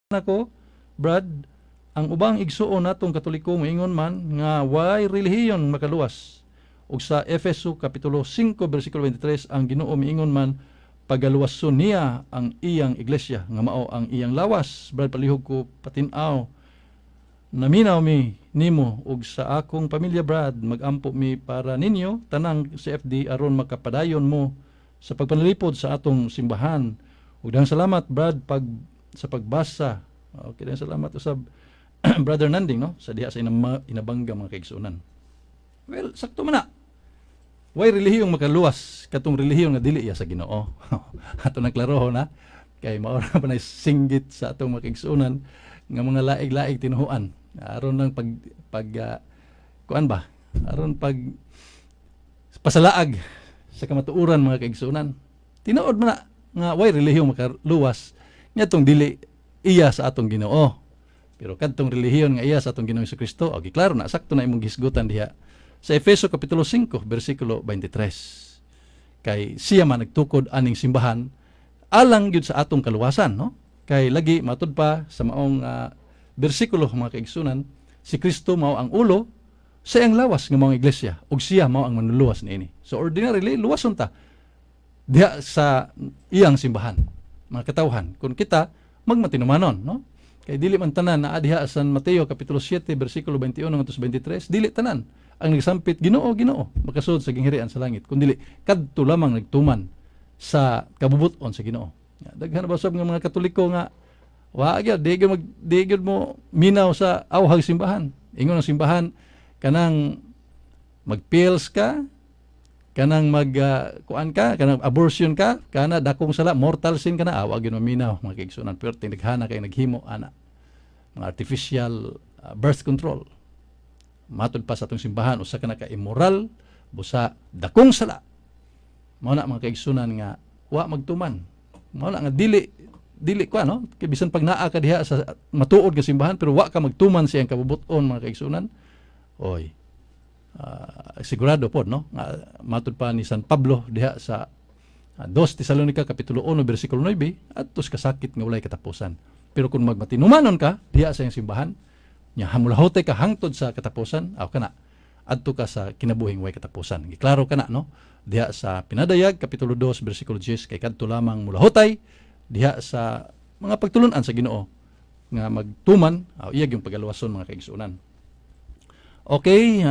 Nako, Brad, ang ubang igsuon natong Katoliko moingon man nga way relihiyon makaluwas. Ug sa Efeso kapitulo 5 bersikulo 23 ang Ginoo miingon man pagaluwason niya ang iyang iglesia nga mao ang iyang lawas. Brad, palihog ko patin-aw. Naminaw mi nimo ug sa akong pamilya, Brad, magampo mi para ninyo tanang CFD aron makapadayon mo sa pagpanalipod sa atong simbahan. Ug daghang salamat, Brad, sa pagbasa. Okay, daghang salamat usab Brother Nanding, no, sa diha sa inabangga mga kaigsuonan. Well, sakto man na. Way relihiyong makaluwas katong relihiyon nga dili iya sa Ginoo. Ato nagklaro na kay mao ra pa na singgit sa atong mga kaigsuonan nga mga laig-laig tinuhuan. Aron nang kuan ba? Aron pasalaag sa kamatuoran mga kaigsuonan. Tinuod man na nga way relihiyong makaluwas ngadtong dili iya sa atong Ginoo. Pero kadtong relihiyon nga iya sa atong Ginoo Jesucristo, okay, klaro na sakto na imong gisgutan diha sa Efeso kapitulo 5 bersikulo 23. Kay siya man nagtukod aning simbahan alang gyud sa atong kaluwasan, no? Kay lagi matud pa sa maong bersikulo mga kaigsunan, si Kristo mao ang ulo sa iyang lawas nga mga iglesia ug siya mao ang manluluwas niini. So ordinarily luwason ta diha sa iyang simbahan, mga katawhan. Kung kita magmatinumanon, no? Kay dili man tanan naa diha sa Mateo kapitulo 7 bersikulo 21 ngadto 23, dili tanan ang nagsampit Ginoo makasud sa gingharian sa langit, kundi kadto lamang nagtuman sa kabubuton sa Ginoo. Daghan ba sab nga mga Katoliko nga wa gyud di gyud mo minaw sa awhag simbahan. Ingon ang simbahan kanang magpills ka, kanang kuan ka, kanang abortion ka, kana dakong sala, mortal sin kana, awa gyud maminaw mga kaigsuonan. Pero tinaghana kay naghimo ana mga artificial birth control. Matud pa sa atong simbahan usa kana ka immoral, busa dakong sala. Mao na mga kaigsuonan nga wa magtuman. Mao na nga dili ko ano, kay bisan pag naa ka diha sa matuod nga simbahan pero wa ka magtuman sa iyang kabubuton mga kaigsuonan. Oy, sigurado po, no? Matud pa ni San Pablo diha sa 2 Tesalonica kapitulo 1 bersikulo 9, adtos kasakit nga walay katapusan. Pero kung magmatinumanon ka diha sa iyang simbahan, nya hamulahote ka hangtod sa katapusan, aw kana adto ka sa kinabuhing way katapusan. Giklaro kana, no? Diha sa Pinadayag kapitulo 2 bersikulo 10, kay kadto lamang mulahotay diha sa mga pagtulon-an sa Ginoo nga magtuman, iya yung pagaluwason mga kaigsuonan. Okay,